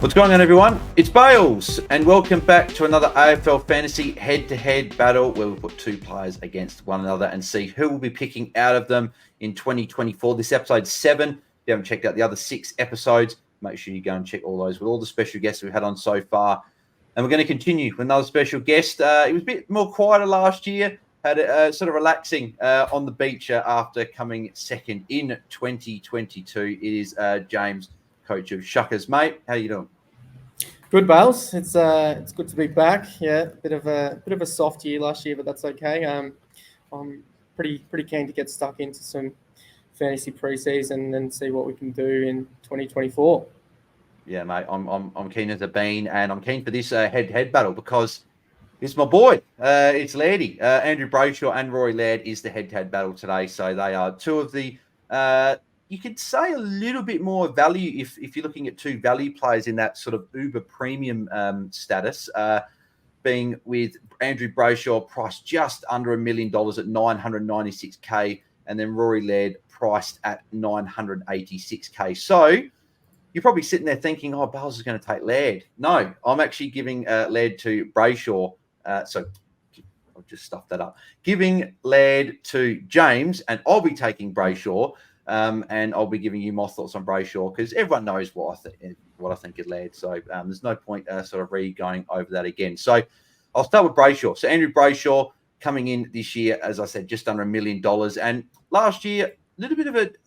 What's going on, everyone? It's Bales, and welcome back to another AFL Fantasy head-to-head battle where we put two players against one another and see who will be picking out of them in 2024. This episode 7. If you haven't checked out the other 6 episodes, make sure you go and check all those with all the special guests we've had on so far. And we're going to continue with another special guest. He was a bit more quieter last year, had a sort of relaxing on the beach after coming second in 2022. It is James, coach of Shuckers. Mate, how you doing? Good, Bales. It's good to be back. Yeah, bit of a soft year last year, but that's okay. I'm pretty keen to get stuck into some fantasy preseason and see what we can do in 2024. Yeah, mate. I'm keen as a bean, and I'm keen for this head-to-head battle because it's my boy. It's Lairdy. Andrew Brayshaw and Rory Laird is the head-to-head battle today. So they are two of the you could say a little bit more value if you're looking at two value players in that sort of uber premium status, being with Andrew Brayshaw priced just under $1 million at $996K, and then Rory Laird priced at $986K. So you're probably sitting there thinking, oh, Bales is going to take Laird. No, I'm actually giving Laird to Brayshaw. So I'll just stuff that up. Giving Laird to James, and I'll be taking Brayshaw. And I'll be giving you my thoughts on Brayshaw because everyone knows what I think of Laird. So there's no point sort of going over that again. So I'll start with Brayshaw. So Andrew Brayshaw coming in this year, as I said, just under $1 million. And last year, and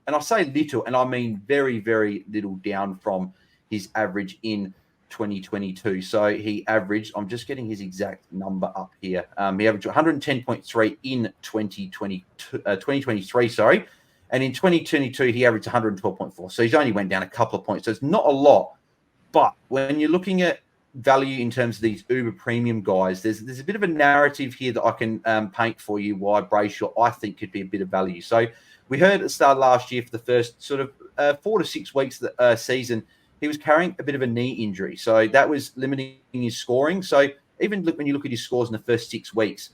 I say little, and I mean very, very little down from his average in 2022. So he averaged, I'm just getting his exact number up here. He averaged 110.3 in 2023, sorry. And in 2022, he averaged 112.4. So he's only went down a couple of points. So it's not a lot. But when you're looking at value in terms of these uber premium guys, there's a bit of a narrative here that I can paint for you why Brayshaw, I think, could be a bit of value. So we heard at the start of last year for the first sort of 4 to 6 weeks of the season, he was carrying a bit of a knee injury. So that was limiting his scoring. So even when you look at his scores in the first 6 weeks,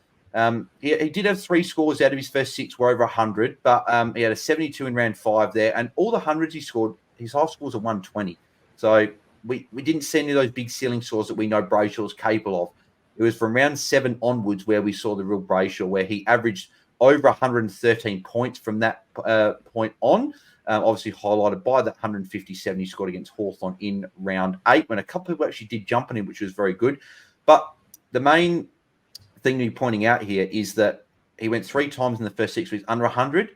he did have 3 scores out of his first 6 were over 100, but he had a 72 in round 5 there, and all the hundreds he scored, his high scores are 120. So we didn't see any of those big ceiling scores that we know Brayshaw's capable of. It was from round 7 onwards where we saw the real Brayshaw, where he averaged over 113 points from that point on. Obviously highlighted by that 157 he scored against Hawthorn in round 8, when a couple of people actually did jump on him, which was very good. But the main thing you're pointing out here is that he went 3 times in the first 6 weeks under 100.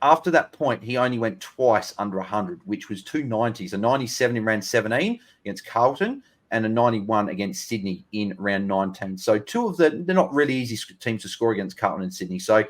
After that point, he only went twice under 100, which was 2 90s, a 97 in round 17 against Carlton and a 91 against Sydney in round 19. So two of they're not really easy teams to score against Carlton and Sydney. So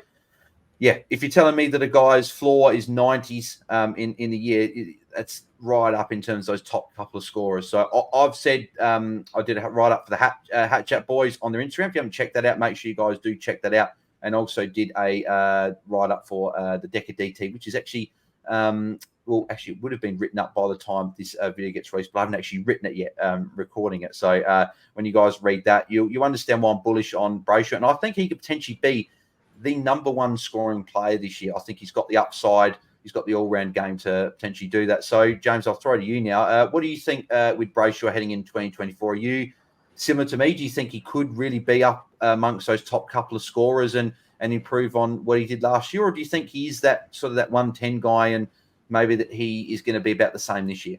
yeah, if you're telling me that a guy's floor is 90s in the year, that's right up in terms of those top couple of scorers. So I've said I did a write-up for the Hat Chat boys on their Instagram. If you haven't checked that out, make sure you guys do check that out. And also did a write-up for the Deca DT, which is actually, it would have been written up by the time this video gets released, but I haven't actually written it yet, recording it. So when you guys read that, you understand why I'm bullish on Brayshaw. And I think he could potentially be the number 1 scoring player this year. I think he's got the upside. He's got the all-round game to potentially do that. So, James, I'll throw to you now. What do you think with Brayshaw heading in 2024? Are you similar to me? Do you think he could really be up amongst those top couple of scorers and improve on what he did last year? Or do you think he is that sort of that 110 guy and maybe that he is going to be about the same this year?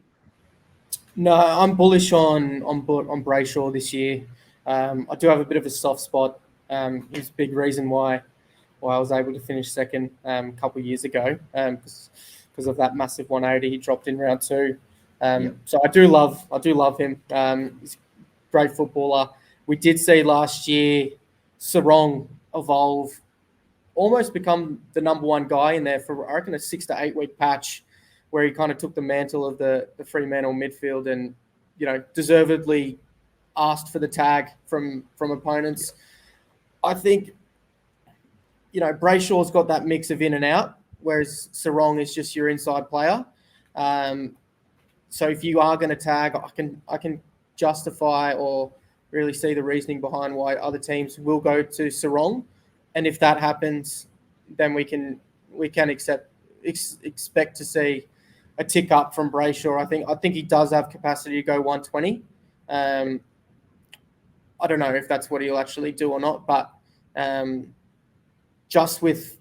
No, I'm bullish on Brayshaw this year. I do have a bit of a soft spot. It's a big reason why I was able to finish second a couple of years ago because of that massive 180 he dropped in round 2. So I do love him. He's a great footballer. We did see last year Sarong evolve, almost become the number 1 guy in there for, I reckon, a 6 to 8 week patch where he kind of took the mantle of the Fremantle midfield and, deservedly asked for the tag from opponents. I think, Brayshaw's got that mix of in and out, whereas Sarong is just your inside player. So if you are going to tag, I can justify or really see the reasoning behind why other teams will go to Sarong. And if that happens, then we can expect to see a tick up from Brayshaw. I think he does have capacity to go 120. I don't know if that's what he'll actually do or not, but just with,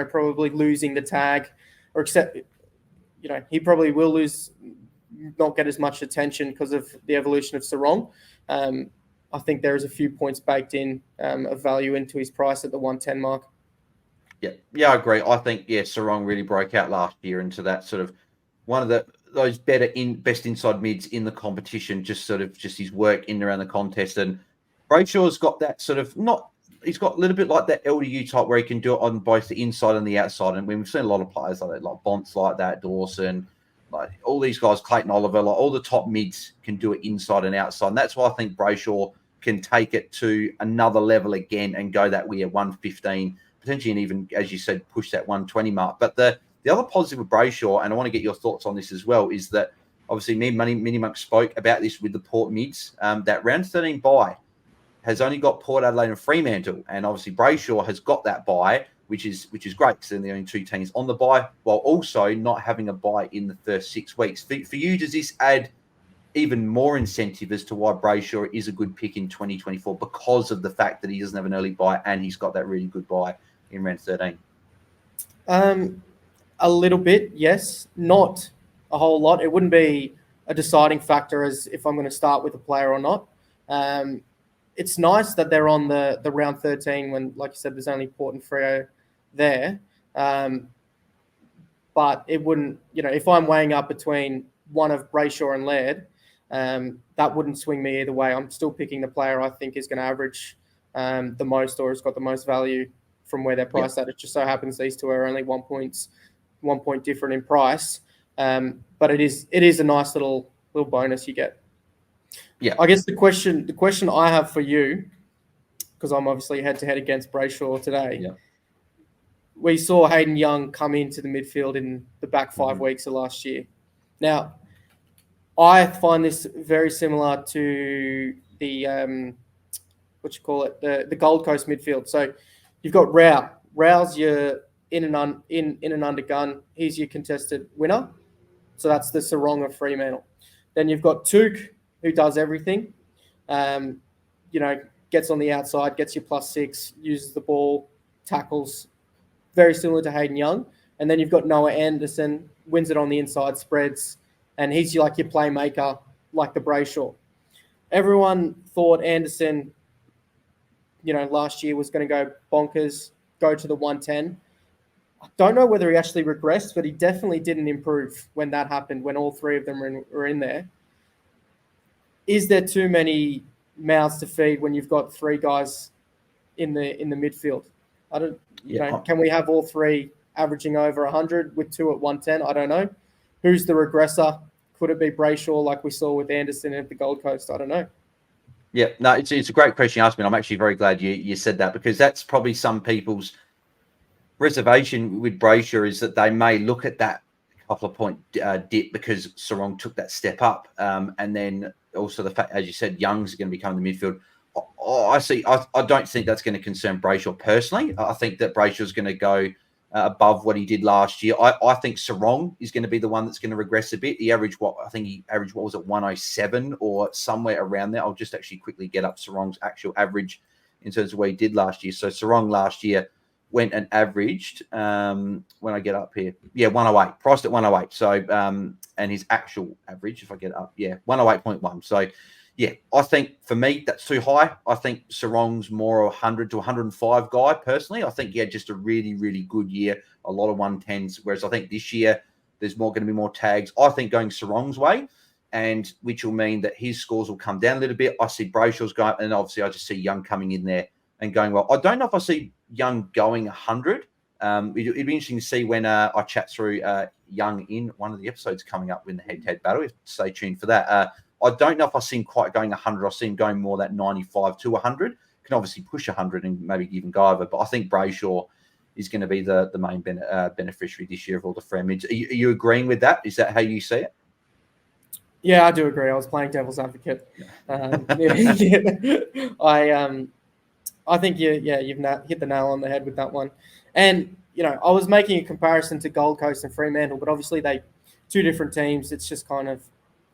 probably losing the tag, or except, he probably will not get as much attention because of the evolution of Sarong. I think there is a few points baked in of value into his price at the 110 mark. Yeah, I agree. I think, Sarong really broke out last year into that sort of one of those best inside mids in the competition, just his work in and around the contest. And Brayshaw's got that sort of he's got a little bit like that LDU type where he can do it on both the inside and the outside. And we've seen a lot of players like that, like Bonts like that, Dawson, like all these guys, Clayton Oliver, like all the top mids can do it inside and outside. And that's why I think Brayshaw can take it to another level again and go that way at 115, potentially, and even, as you said, push that 120 mark. But the other positive with Brayshaw, and I want to get your thoughts on this as well, is that obviously me and Mini Monk spoke about this with the Port mids. That round 13 bye has only got Port Adelaide and Fremantle, and obviously Brayshaw has got that bye, which is great because they're the only two teams on the bye, while also not having a bye in the first 6 weeks. For you, does this add even more incentive as to why Brayshaw is a good pick in 2024 because of the fact that he doesn't have an early bye and he's got that really good bye in round 13? A little bit, yes. Not a whole lot. It wouldn't be a deciding factor as if I'm going to start with a player or not. It's nice that they're on the round 13 when, like you said, there's only Port and Freo there. But it wouldn't, if I'm weighing up between one of Brayshaw and Laird, that wouldn't swing me either way. I'm still picking the player I think is going to average the most or has got the most value from where they're priced at. It just so happens these two are only 1 point different in price. But it is a nice little bonus you get. Yeah. I guess the question I have for you, because I'm obviously head-to-head against Brayshaw today. Yeah. We saw Hayden Young come into the midfield in the back 5 weeks of last year. Now, I find this very similar to the the Gold Coast midfield. So you've got Rao. Rao's your in and under gun. He's your contested winner. So that's the Sarong of Fremantle. Then you've got Took, who does everything. Gets on the outside, gets your +6, uses the ball, tackles, very similar to Hayden Young. And then you've got Noah Anderson, wins it on the inside, spreads, and he's like your playmaker, like the Brayshaw. Everyone thought Anderson, last year was going to go bonkers, go to the 110. I don't know whether he actually regressed, but he definitely didn't improve when that happened, when all three of them were in there. Is there too many mouths to feed when you've got three guys in the midfield? I don't. Can we have all three averaging over 100 with two at 110? I don't know. Who's the regressor? Could it be Brayshaw like we saw with Anderson at the Gold Coast? I don't know. Yeah, no, it's a great question you asked me. I'm actually very glad you said that, because that's probably some people's reservation with Brayshaw, is that they may look at that couple of point dip because Sarong took that step up, and then also the fact, as you said, Young's going to become the midfield. I don't think that's going to concern Brayshaw personally. I think that Brayshaw's going to go above what he did last year. I think Sarong is going to be the one that's going to regress a bit. He averaged what was it, 107 or somewhere around there. I'll just actually quickly get up Sarong's actual average in terms of what he did last year. So Sarong last year went and averaged, when I get up here, 108, priced at 108. So, and his actual average, if I get it up, 108.1. So, I think for me, that's too high. I think Sarong's more a 100 to 105 guy, personally. I think he had just a really, really good year, a lot of 110s, whereas I think this year there's going to be more tags. I think going Sarong's way, and which will mean that his scores will come down a little bit. I see Brayshaw's going, and obviously I just see Young coming in there and going well. I don't know if I see Young going 100. It'd be interesting to see when I chat through Young in one of the episodes coming up in the head-to-head battle. Stay tuned for that. I don't know if I see him quite going 100. I see him going more that 95 to 100. Can obviously push 100 and maybe even go over. But I think Brayshaw is going to be the main beneficiary this year of all the free mids. Are you agreeing with that? Is that how you see it? Yeah, I do agree. I was playing devil's advocate. I think you've hit the nail on the head with that one. And, I was making a comparison to Gold Coast and Fremantle, but obviously two different teams. It's just kind of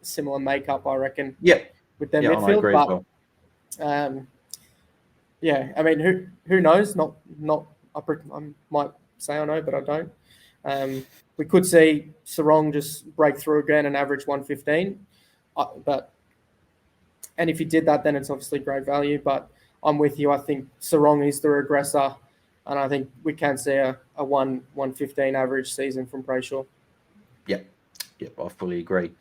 similar makeup, I reckon. Yeah. With their Yeah, midfield, I agree as well. Yeah, I mean, who knows? Not I might say I know, but I don't. We could see Sarong just break through again and average 115, and if he did that, then it's obviously great value. But I'm with you. I think Sarong is the regressor, and I think we can see a 115 average season from Brayshaw. Yep, I fully agree.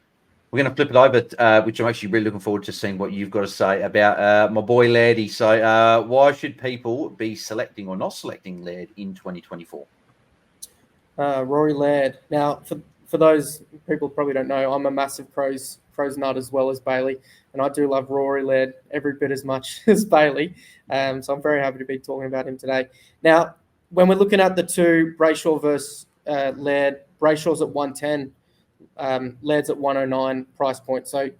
We're going to flip it over, which I'm actually really looking forward to seeing what you've got to say about my boy Lairdy. So why should people be selecting or not selecting Laird in 2024? Rory Laird. Now, for those people who probably don't know, I'm a massive Crows nut as well as Bailey, and I do love Rory Laird every bit as much as Bailey. So I'm very happy to be talking about him today. Now, when we're looking at the two, Brayshaw versus Laird, Brayshaw's at 110. Laird's at 109 price point. So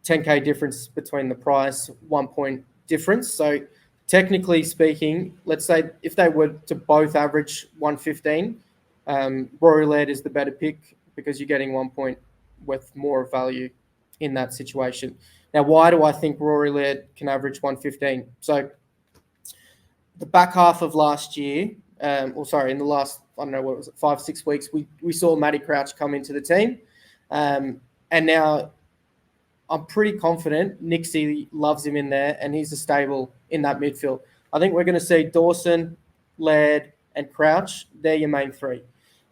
10K difference between the price, 1 point difference. So technically speaking, let's say if they were to both average 115, Rory Laird is the better pick because you're getting 1 point worth more value in that situation. Now, why do I think Rory Laird can average 115? So the back half of last year, in the last, I don't know, what was it, 5-6 weeks, we saw Matty Crouch come into the team. And now I'm pretty confident Nixie loves him in there and he's a stable in that midfield. I think we're going to see Dawson, Laird, and Crouch. They're your main three.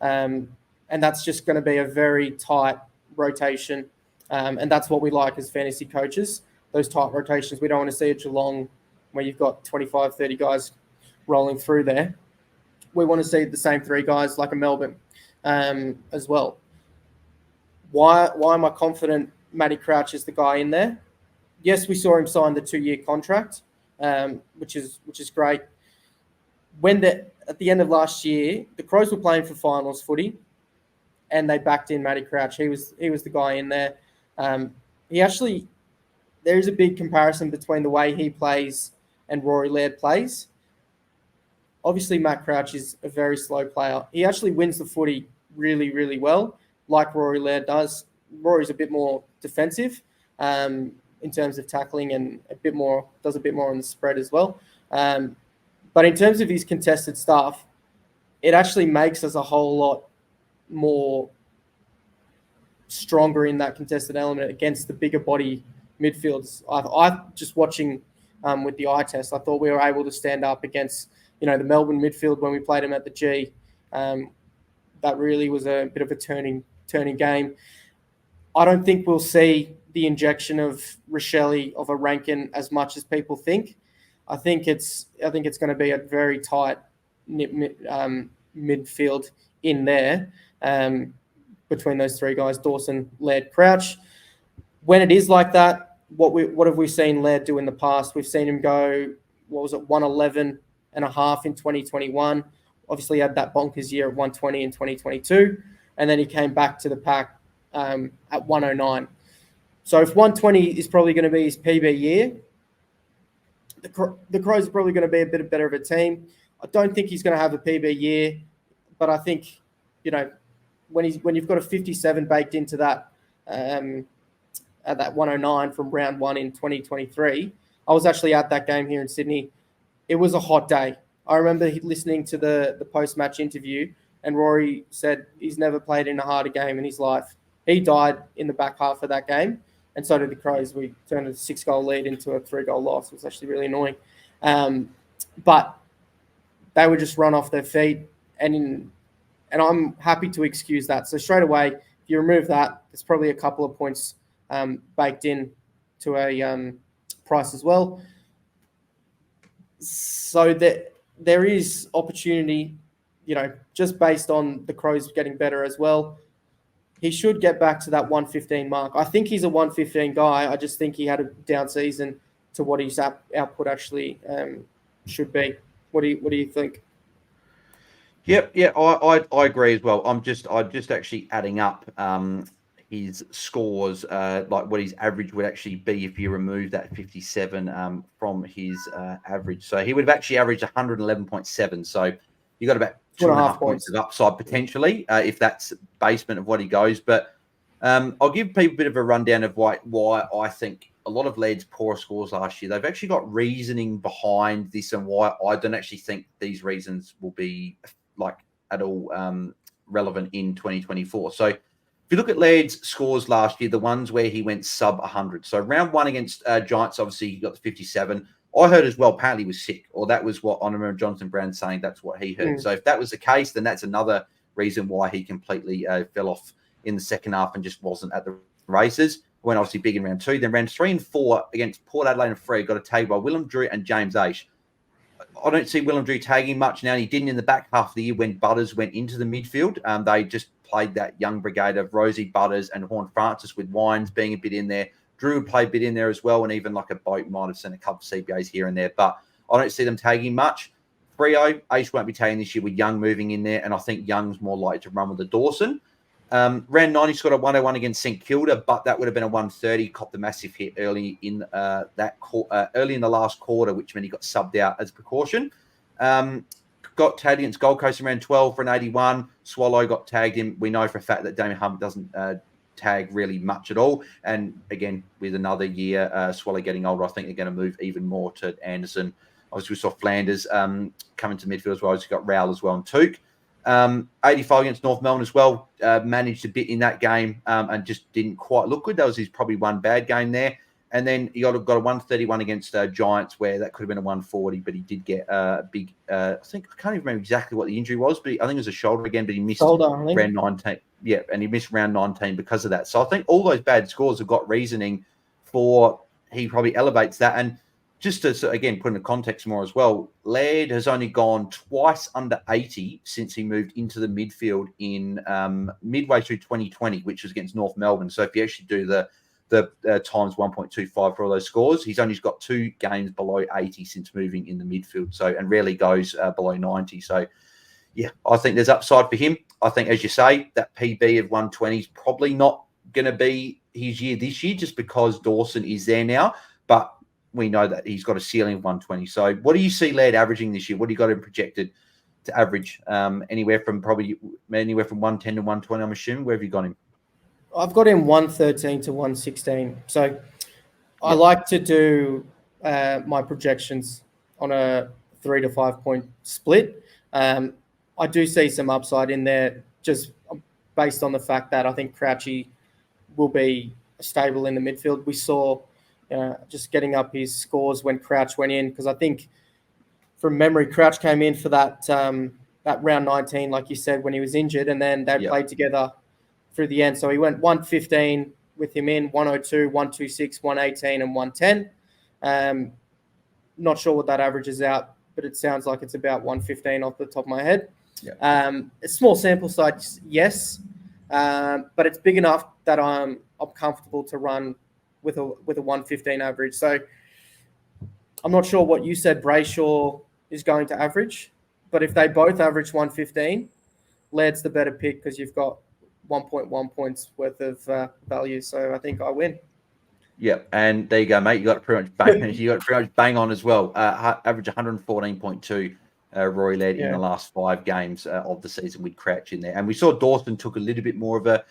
And that's just going to be a very tight rotation. And that's what we like as fantasy coaches, those tight rotations. We don't want to see a Geelong where you've got 25, 30 guys rolling through there. We want to see the same three guys like a Melbourne as well. Why am I confident Matty Crouch is the guy in there? Yes, we saw him sign the 2-year contract, which is great. At the end of last year, the Crows were playing for finals footy, and they backed in Matty Crouch. He was the guy in there. There is a big comparison between the way he plays and Rory Laird plays. Obviously, Matt Crouch is a very slow player. He actually wins the footy really, really well, like Rory Laird does. Rory's a bit more defensive in terms of tackling and does a bit more on the spread as well. But in terms of his contested stuff, it actually makes us a whole lot more stronger in that contested element against the bigger body midfields. I just watching with the eye test, I thought we were able to stand up against the Melbourne midfield when we played them at the G. That really was a bit of a turning game. I don't think we'll see the injection of Rochelle of a Rankin as much as people think. I think it's going to be a very tight midfield in there between those three guys, Dawson, Laird, Crouch. When it is like that, what have we seen Laird do in the past? We've seen him go, 111 and a half in 2021. Obviously, he had that bonkers year of 120 in 2022, and then he came back to the pack at 109. So if 120 is probably going to be his PB year, the Crows are probably going to be a bit better of a team. I don't think he's going to have a PB year, but I think when you've got a 57 baked into that at that 109 from round 1 in 2023. I was actually at that game here in Sydney. It was a hot day. I remember listening to the post-match interview, and Rory said he's never played in a harder game in his life. He died in the back half of that game, and so did the Crows. We turned a 6-goal lead into a 3-goal loss. It was actually really annoying. But they would just run off their feet, and I'm happy to excuse that. So straight away, if you remove that, there's probably a couple of points baked in to a price as well. So that there is opportunity, just based on the Crows getting better as well. He should get back to that 115 mark. I think he's a 115 guy. I just think he had a down season to what his output actually should be. What do you think? Yep, yeah, I agree as well. I'm just actually adding up his scores, like what his average would actually be if you remove that 57 from his average. So he would have actually averaged 111.7. So you got about 2.5 points of upside potentially, if that's basement of what he goes. But I'll give people a bit of a rundown of why I think a lot of Laird's poor scores last year. They've actually got reasoning behind this and why I don't actually think these reasons will be at all relevant in 2024. So if you look at Laird's scores last year, the ones where he went sub 100. So round one against Giants, obviously he got the 57. I heard as well, apparently he was sick, or that was what I remember Jonathan Brown saying. That's what he heard. So if that was the case, then that's another reason why he completely fell off in the second half and just wasn't at the races. Went obviously big in round two, then round 3 and 4 against Port Adelaide and Free, got a tag by Willem Drew and James Aish. I don't see Willem Drew tagging much now. He didn't in the back half of the year when Butters went into the midfield. They just played that young brigade of Rosie, Butters, and Horn Francis, with Wines being a bit in there. Drew played a bit in there as well, and even like a Boat might have sent a couple of CBAs here and there. But I don't see them tagging much. Freo, Aish won't be tagging this year with Young moving in there, and I think Young's more likely to run with the Dawson. Round 9, he scored a 101 against St Kilda, but that would have been a 130. Copped the massive hit early in early in the last quarter, which meant he got subbed out as a precaution. Got tagged against Gold Coast in round 12 for an 81. Swallow got tagged him. We know for a fact that Damien Hunt doesn't tag really much at all. And again, with another year, Swallow getting older, I think they're going to move even more to Anderson. Obviously, we saw Flanders coming to midfield as well. He's got Rowell as well and Took. 85 against North Melbourne as well. Managed a bit in that game and just didn't quite look good. That was his probably one bad game there. And then he got a 131 against Giants, where that could have been a 140, but he did get a big. I think I can't even remember exactly what the injury was, but I think it was a shoulder again. But he missed round 19. Yeah, and he missed round 19 because of that. So I think all those bad scores have got reasoning for he probably elevates that. And just to, again, put in the context more as well, Laird has only gone twice under 80 since he moved into the midfield in midway through 2020, which was against North Melbourne. So if you actually do the times 1.25 for all those scores, he's only got 2 games below 80 since moving in the midfield. So, and rarely goes below 90. So, yeah, I think there's upside for him. I think, as you say, that PB of 120 is probably not going to be his year this year, just because Dawson is there now. But we know that he's got a ceiling of 120. So what do you see Laird averaging this year? What do you got him projected to average? Anywhere from 110 to 120, I'm assuming. Where have you got him? I've got him 113 to 116. So I like to do my projections on a 3 to 5 point split. I do see some upside in there, just based on the fact that I think Crouchy will be stable in the midfield. We saw just getting up his scores when Crouch went in, because I think from memory, Crouch came in for that round 19, like you said, when he was injured, and then they played together through the end. So he went 115 with him in, 102, 126, 118, and 110. Not sure what that averages out, but it sounds like it's about 115 off the top of my head. A small sample size, yes, but it's big enough that I'm comfortable to run with a 115 average. So I'm not sure what you said Brayshaw is going to average, but if they both average 115, Laird's the better pick because you've got 1.1 points worth of value. So I think I win. Yeah, and there you go, mate. You got pretty much bang on as well. Average 114.2. Rory Laird in the last 5 games of the season with Crouch in there, and we saw Dawson took a little bit more of a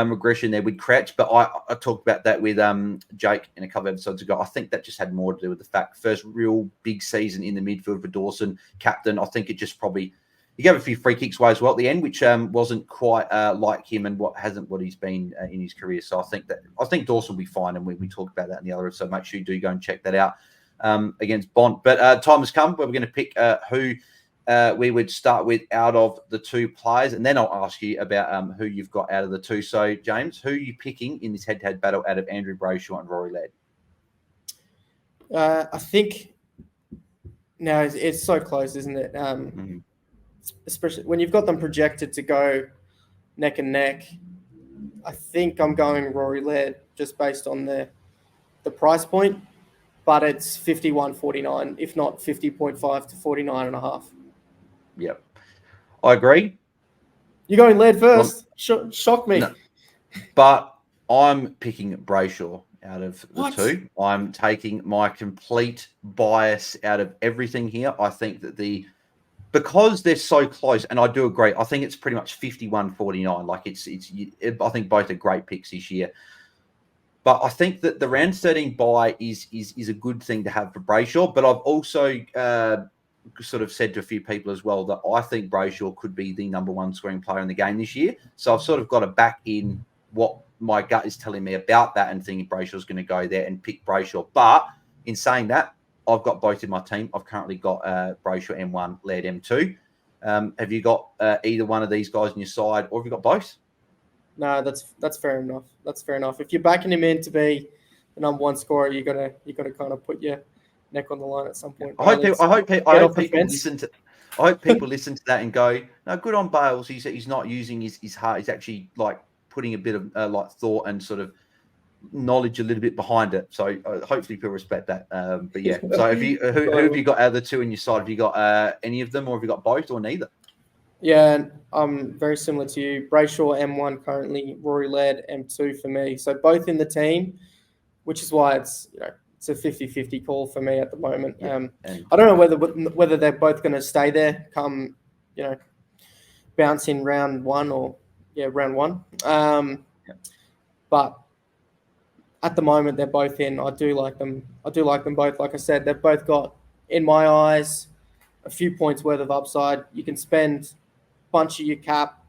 regression there with Crouch, but I talked about that with Jake in a couple of episodes ago. I think that just had more to do with the fact first real big season in the midfield for Dawson, captain. I think it just probably he gave a few free kicks away as well at the end, which wasn't quite like him and what he's been in his career. So I think Dawson will be fine, and we talked about that in the other. So make sure you do go and check that out against Bond. But time has come where we're going to pick who we would start with out of the 2 players, and then I'll ask you about who you've got out of the 2. So James, who are you picking in this head-to-head battle out of Andrew Brayshaw and Rory Laird? I think now it's so close, isn't it? Especially when you've got them projected to go neck and neck. I think I'm going Rory Laird just based on the price point, but it's 51.49, if not 50.5 to 49.5. Yep, I agree. You're going Laird first. Shock me. No. But I'm picking Brayshaw out of the 2. I'm taking my complete bias out of everything here. I think that the because they're so close, and I do agree, I think it's pretty much 51-49. Like I think both are great picks this year. But I think that the round 13 bye is a good thing to have for Brayshaw. But I've also sort of said to a few people as well that I think Brayshaw could be the number one scoring player in the game this year. So I've sort of got to back in what my gut is telling me about that and thinking Brayshaw's going to go there and pick Brayshaw. But in saying that, I've got both in my team. I've currently got Brayshaw M1, Laird M2. Have you got either one of these guys on your side, or have you got both? No, that's fair enough. That's fair enough. If you're backing him in to be the number one scorer, you gotta kind of put your neck on the line at some point. I hope people listen to that and go, no, good on Bales. He's not using his heart. He's actually like putting a bit of like thought and sort of knowledge a little bit behind it. So hopefully people respect that. But yeah, so who have you got out of the two on your side? Have you got any of them, or have you got both, or neither? Yeah, I'm very similar to you. Brayshaw M1 currently, Rory Laird M2 for me. So both in the team, which is why it's a 50-50 call for me at the moment. Yeah. I don't know whether they're both going to stay there come bounce in round one round one. But at the moment they're both in. I do like them both. Like I said, they've both got, in my eyes, a few points worth of upside. You can spend bunch of your cap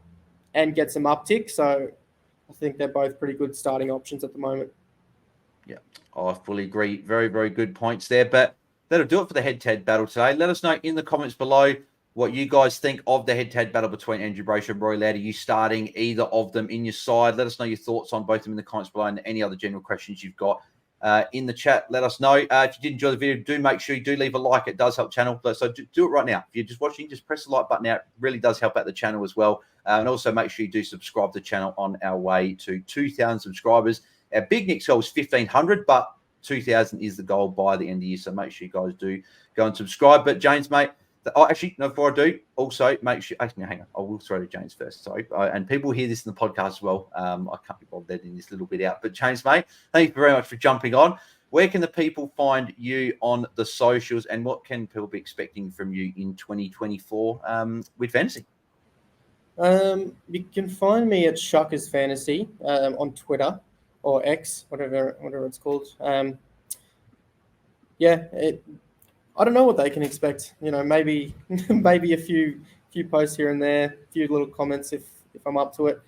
and get some uptick. So I think they're both pretty good starting options at the moment. Yeah, I fully agree. Very, very good points there. But that'll do it for the head-to-head battle today. Let us know in the comments below what you guys think of the head-to-head battle between Andrew Brayshaw and Rory Laird. Are you starting either of them in your side? Let us know your thoughts on both of them in the comments below, and any other general questions you've got in the chat. Let us know. If you did enjoy the video, do make sure you do leave a like. It does help the channel. So do it right now. If you're just watching, just press the like button out. It really does help out the channel as well. And also make sure you do subscribe to the channel on our way to 2,000 subscribers. Our big next goal is 1,500, but 2,000 is the goal by the end of the year. So make sure you guys do go and subscribe. But James, mate, before I do, also make sure, hang on, I will throw to James first. Sorry. And people hear this in the podcast as well. I can't be bothered editing this little bit out. But James, mate, thank you very much for jumping on. Where can the people find you on the socials, and what can people be expecting from you in 2024 with fantasy? You can find me at Shuckers Fantasy on Twitter or X, whatever it's called. I don't know what they can expect. Maybe a few posts here and there, a few little comments if I'm up to it.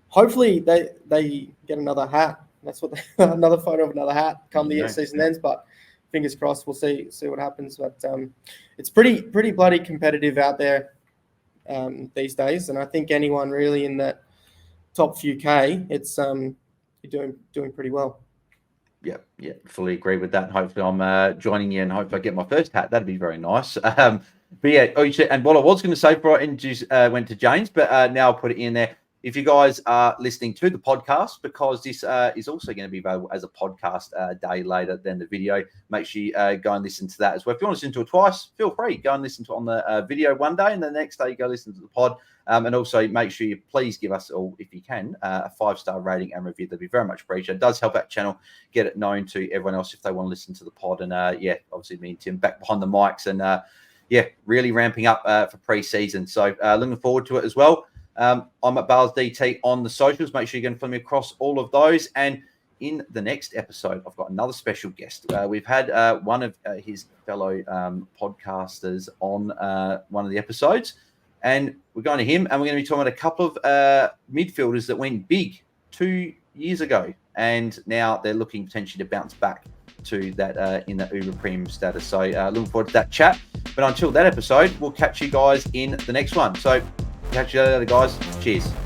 Hopefully they get another hat. That's what another photo of another hat come the season ends. But fingers crossed, we'll see what happens. But it's pretty bloody competitive out there these days, and I think anyone really in that top few K, it's you're doing pretty well. Yeah, fully agree with that. Hopefully I'm joining you, and hopefully I get my first hat. That'd be very nice. But yeah, and what I was going to say before I went to James, but now I'll put it in there. If you guys are listening to the podcast, because this is also going to be available as a podcast a day later than the video, make sure you go and listen to that as well. If you want to listen to it twice, feel free. Go and listen to it on the video one day, and the next day you go listen to the pod. And also make sure you please give us, or if you can, a 5-star rating and review. That'd be very much appreciated. It does help our channel get it known to everyone else if they want to listen to the pod. And obviously me and Tim back behind the mics, and really ramping up for pre-season. So looking forward to it as well. I'm at Bales DT on the socials. Make sure you go and follow me across all of those. And in the next episode, I've got another special guest. We've had one of his fellow podcasters on one of the episodes. And we're going to him, and we're going to be talking about a couple of midfielders that went big 2 years ago, and now they're looking potentially to bounce back to that in the Uber Premium status. So looking forward to that chat. But until that episode, we'll catch you guys in the next one. So catch you later, guys. Cheers.